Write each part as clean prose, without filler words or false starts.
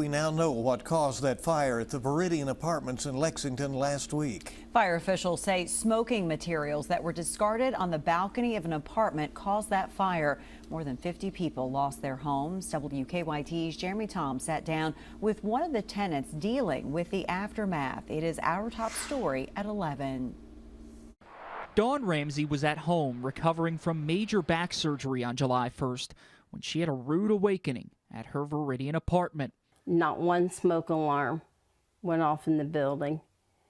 We now know what caused that fire at the Veridian apartments in Lexington last week. Fire officials say smoking materials that were discarded on the balcony of an apartment caused that fire. More than 50 people lost their homes. WKYT's Jeremy Tom sat down with one of the tenants dealing with the aftermath. It is our top story at 11. Dawn Ramsey was at home recovering from major back surgery on July 1st when she had a rude awakening at her Veridian apartment. Not one smoke alarm went off in the building.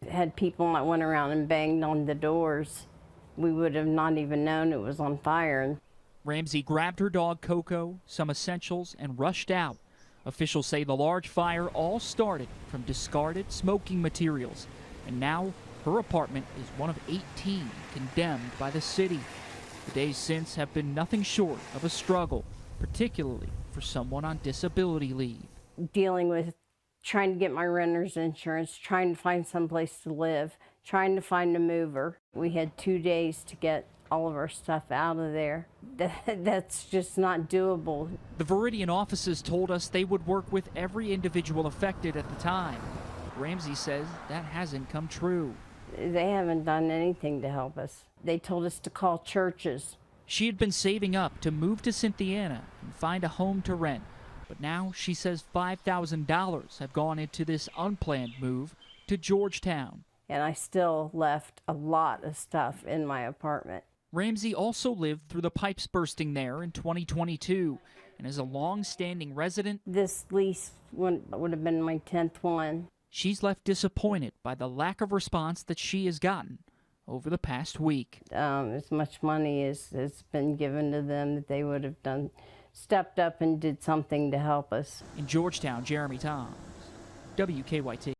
Had people that went around and banged on the doors, we would have not even known it was on fire. Ramsey grabbed her dog Coco, some essentials, and rushed out. Officials say the large fire all started from discarded smoking materials, and now her apartment is one of 18 condemned by the city. The days since have been nothing short of a struggle, particularly for someone on disability leave. Dealing with trying to get my renter's insurance, trying to find someplace to live, trying to find a mover. We had 2 days to get all of our stuff out of there. That's just not doable. The Veridian offices told us they would work with every individual affected at the time. Ramsey says that hasn't come true. They haven't done anything to help us. They told us to call churches. She had been saving up to move to Cynthiana and find a home to rent. But now she says $5,000 have gone into this unplanned move to Georgetown. And I still left a lot of stuff in my apartment. Ramsey also lived through the pipes bursting there in 2022 and is a long-standing resident. This lease would have been my 10th one. She's left disappointed by the lack of response that she has gotten over the past week. As much money as has been given to them that they would have stepped up and did something to help us. In Georgetown, Jeremy Toms, WKYT.